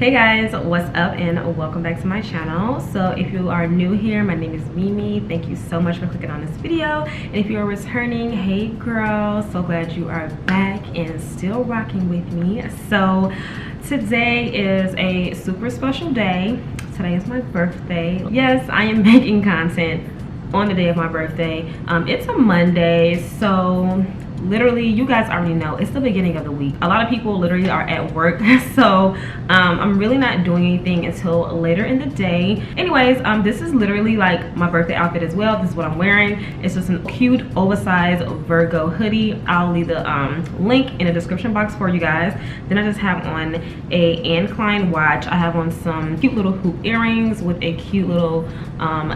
Hey guys, what's up and welcome back to my channel. So if you are new here, my name is Mimi. Thank you so much for clicking on this video. And if you're returning, hey girl, so glad you are back and still rocking with me. So today is a super special day. Today is my birthday. Yes, I am making content on the day of my birthday. It's a Monday, so literally you guys already know it's the beginning of the week. A lot of people literally are at work, so I'm really not doing anything until later in the day. Anyways, this is literally like my birthday outfit as well. This is what I'm wearing. It's just a cute oversized Virgo hoodie. I'll leave the link in the description box for you guys. Then I just have on a Anne Klein watch. I have on some cute little hoop earrings with a cute little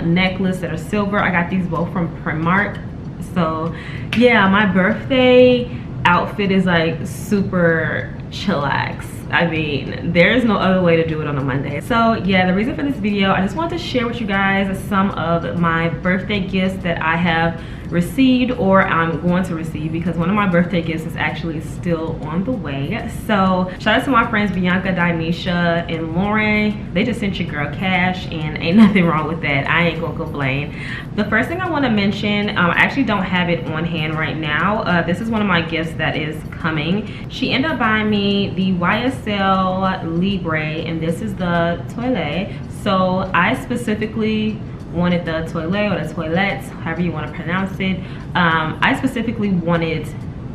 necklace that are silver. I got these both from Primark. So yeah, my birthday outfit is like super chillax. I mean, there's no other way to do it on a Monday. So yeah, the reason for this video, I just wanted to share with you guys some of my birthday gifts that I have received or I'm going to receive, because one of my birthday gifts is actually still on the way. So shout out to my friends Bianca, Dinesha, and Lauren. They just sent your girl cash and ain't nothing wrong with that. I ain't gonna complain. The first thing I want to mention, I actually don't have it on hand right now. This is one of my gifts that is coming. She ended up buying me the YSL Libre, and this is the Toilette. So I specifically wanted the Toilette or the Toilette, however you want to pronounce it. I specifically wanted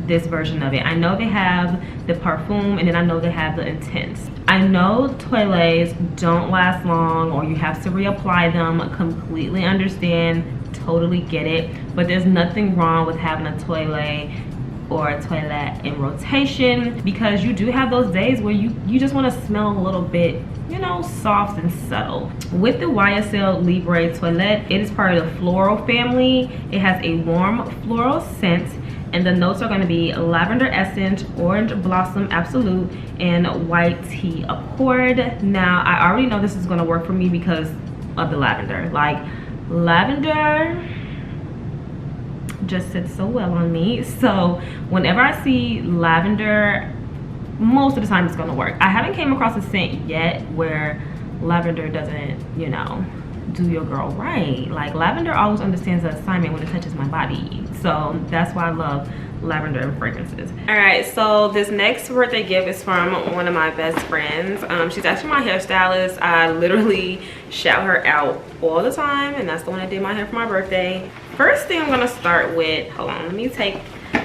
this version of it. I know they have the Parfum, and then I know they have the Intense. I know Toilettes don't last long, or you have to reapply them. Completely understand, totally get it, but there's nothing wrong with having a Toilette or a Toilette in rotation, because you do have those days where you just want to smell a little bit, you know, soft and subtle. With the YSL Libre Toilette, it is part of the floral family. It has a warm floral scent, and the notes are going to be lavender essence, orange blossom absolute, and white tea accord. Now I already know this is going to work for me because of the lavender. Like, lavender just sits so well on me. So whenever I see lavender, most of the time it's gonna work. I haven't came across a scent yet where lavender doesn't, you know, do your girl right. Like, lavender always understands the assignment when it touches my body. So that's why I love lavender and fragrances. All right, so this next birthday gift is from one of my best friends. She's actually my hairstylist. I literally shout her out all the time, and that's the one that did my hair for my birthday. First thing I'm gonna start with, hold on, let me take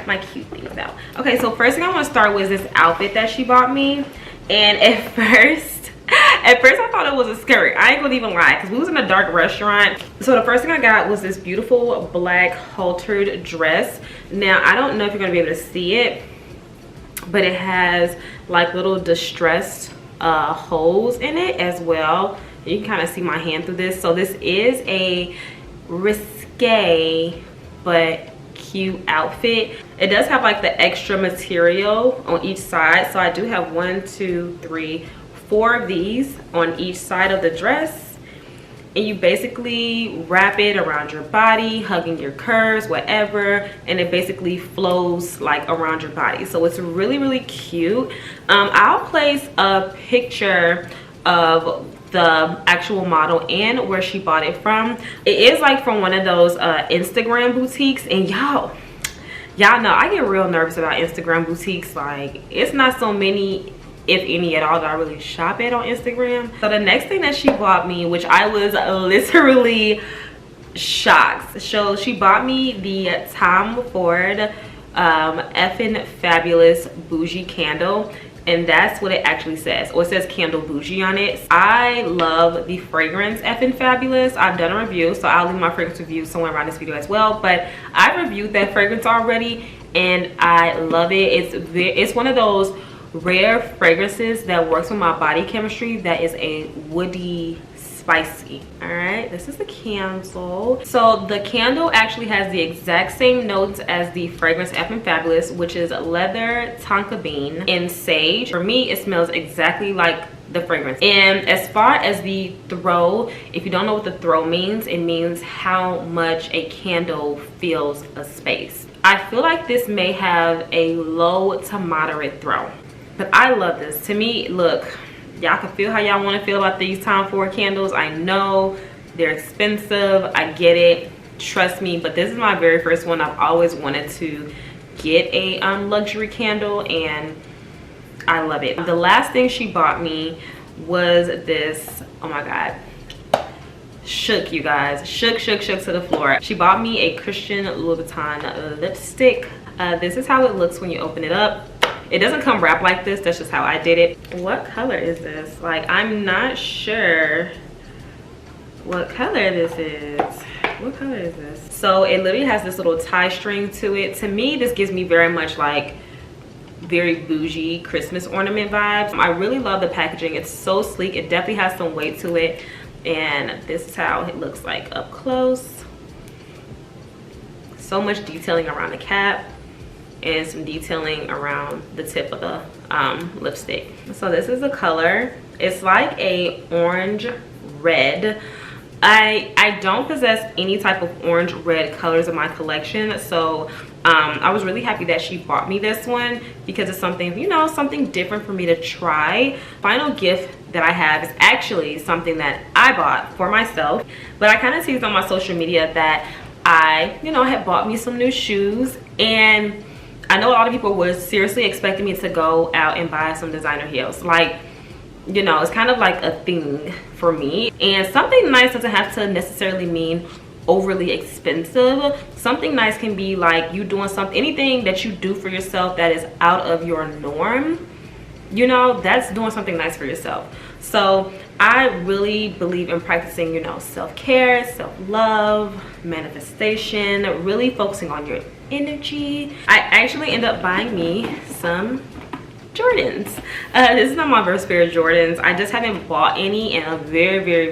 my cute things out. Okay, so first thing I want to start with is this outfit that she bought me. And at first I thought it was a skirt. I ain't gonna even lie, because we was in a dark restaurant. So the first thing I got was this beautiful black haltered dress. Now I don't know if you're gonna be able to see it, but it has like little distressed holes in it as well. You can kind of see my hand through this. So this is a risque but cute outfit. It does have like the extra material on each side. So I do have 1, 2, 3, 4 of these on each side of the dress, and you basically wrap it around your body, hugging your curves, whatever, and it basically flows like around your body. So it's really, really cute. I'll place a picture of the actual model and where she bought it from. It is like from one of those Instagram boutiques, and y'all know I get real nervous about Instagram boutiques. Like, it's not so many, if any at all, that I really shop at on Instagram. So the next thing that she bought me, which I was literally shocked, so she bought me the Tom Ford effing fabulous bougie candle. And that's what it actually says, or it says Candle Bougie on it. I love the fragrance effing fabulous. I've done a review, so I'll leave my fragrance review somewhere around this video as well, but I reviewed that fragrance already and I love it. It's one of those rare fragrances that works with my body chemistry, that is a woody spicy. All right, this is the candle. So the candle actually has the exact same notes as the fragrance effing fabulous, which is leather, tonka bean, and sage. For me, it smells exactly like the fragrance. And as far as the throw, if you don't know what the throw means, it means how much a candle fills a space. I feel like this may have a low to moderate throw, but I love this. To me, look, Y'all can feel how y'all want to feel about these Tom Ford candles. I know they're expensive, I get it, trust me, but this is my very first one. I've always wanted to get a luxury candle, and I love it. The last thing she bought me was this, oh my god, shook, you guys, shook to the floor. She bought me a Christian Louboutin lipstick. This is how it looks when you open it up. It doesn't come wrapped like this, that's just how I did it. What color is this? Like, I'm not sure what color this is. What color is this? So it literally has this little tie string to it. To me, this gives me very much like very bougie Christmas ornament vibes. I really love the packaging. It's so sleek. It definitely has some weight to it. And this is how it looks like up close. So much detailing around the cap and some detailing around the tip of the lipstick. So this is the color. It's like a orange red. I don't possess any type of orange red colors in my collection, so I was really happy that she bought me this one because it's something, you know, something different for me to try. Final gift that I have is actually something that I bought for myself, but I kind of teased on my social media that I, you know, had bought me some new shoes, and I know a lot of people were seriously expecting me to go out and buy some designer heels. Like, you know, it's kind of like a thing for me, and something nice doesn't have to necessarily mean overly expensive. Something nice can be like you doing something, anything that you do for yourself that is out of your norm, you know, that's doing something nice for yourself. So I really believe in practicing, you know, self-care, self-love, manifestation, really focusing on your energy. I actually ended up buying me some Jordans. This is not my first pair of Jordans. I just haven't bought any in a very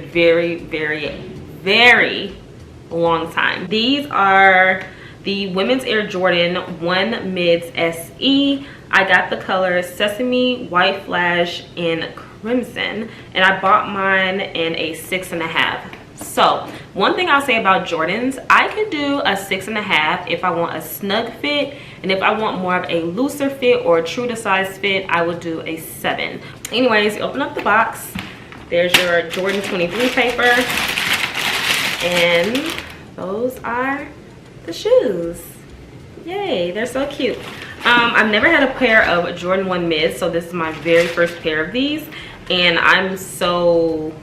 long time. These are the Women's Air Jordan 1 Mids SE. I got the color Sesame, White Flash, and Crimson, and I bought mine in a 6.5. So one thing I'll say about Jordans, I can do a 6.5 if I want a snug fit, and if I want more of a looser fit or a true to size fit, I would do a 7. Anyways, you open up the box, there's your Jordan 23 paper, and those are the shoes. Yay, they're so cute. I've never had a pair of Jordan 1 Mids, so this is my very first pair of these, and I'm so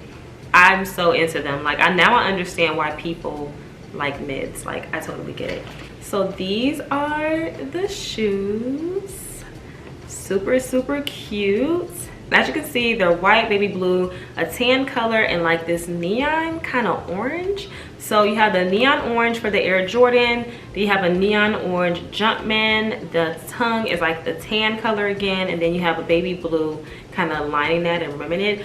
into them. Like, now I understand why people like mids. Like, I totally get it. So these are the shoes. Super cute. As you can see, they're white, baby blue, a tan color, and like this neon kind of orange. So you have the neon orange for the Air Jordan, then you have a neon orange Jumpman, the tongue is like the tan color again, and then you have a baby blue kind of lining that and rimming it.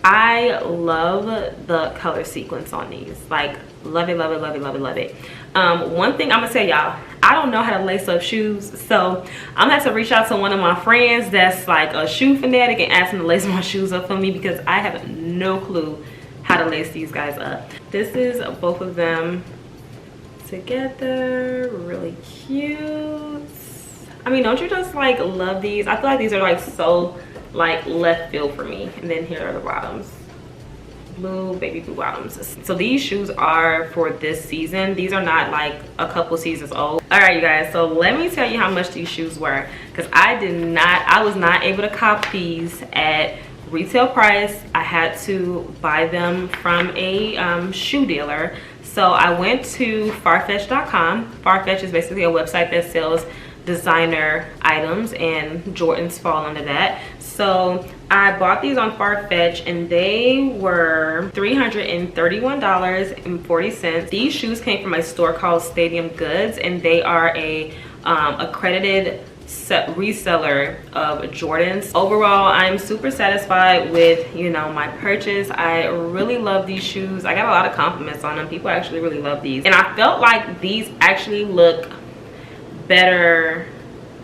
I love the color sequence on these. Like, love it. One thing I'm gonna tell y'all, I don't know how to lace up shoes, so I'm gonna have to reach out to one of my friends that's like a shoe fanatic and ask him to lace my shoes up for me, because I have no clue how to lace these guys up. This is both of them together, really cute. I mean, don't you just like love these? I feel like these are like so like left field for me. And then here are the bottoms, blue, baby blue bottoms. So these shoes are for this season. These are not like a couple seasons old. All right, you guys, so let me tell you how much these shoes were, because I was not able to cop these at retail price. I had to buy them from a shoe dealer. So I went to farfetch.com. Farfetch is basically a website that sells designer items, and Jordans fall under that. So I bought these on Farfetch, and they were $331.40. These shoes came from a store called Stadium Goods, and they are a accredited reseller of Jordans. Overall, I'm super satisfied with, you know, my purchase. I really love these shoes. I got a lot of compliments on them. People actually really love these, and I felt like these actually look better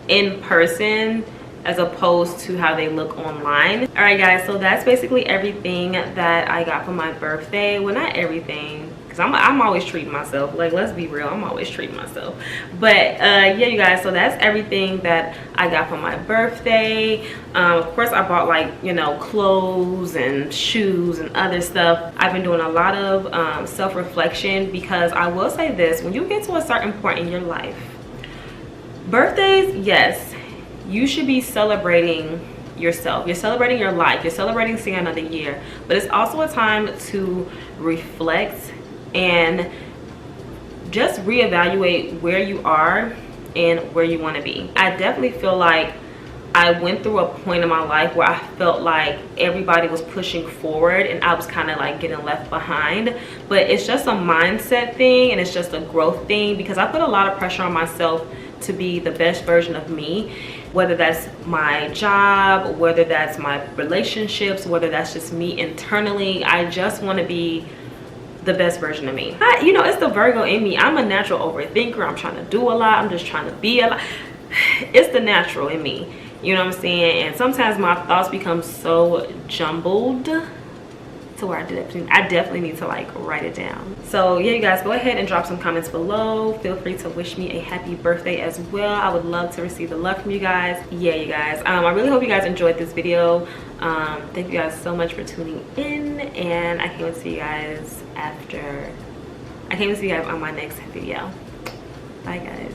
in person as opposed to how they look online. All right, guys, so that's basically everything that I got for my birthday. Well, not everything, because I'm always treating myself. Like, let's be real, I'm always treating myself. But yeah, you guys, so that's everything that I got for my birthday. Of course, I bought, like, you know, clothes and shoes and other stuff. I've been doing a lot of self-reflection, because I will say this: when you get to a certain point in your life, birthdays, yes, you should be celebrating yourself, you're celebrating your life, you're celebrating seeing another year, but it's also a time to reflect and just reevaluate where you are and where you want to be. I definitely feel like I went through a point in my life where I felt like everybody was pushing forward and I was kind of like getting left behind. But it's just a mindset thing, and it's just a growth thing, because I put a lot of pressure on myself to be the best version of me, whether that's my job, whether that's my relationships, whether that's just me internally. I just want to be the best version of me. You know, it's the Virgo in me. I'm a natural overthinker. I'm trying to do a lot. I'm just trying to be a lot. It's the natural in me, you know what I'm saying? And sometimes my thoughts become so jumbled to where I definitely need to, like, write it down. So yeah, you guys, go ahead and drop some comments below. Feel free to wish me a happy birthday as well. I would love to receive the love from you guys. Yeah, you guys, I really hope you guys enjoyed this video. Thank you guys so much for tuning in, and I can't wait to see you guys on my next video. Bye, guys.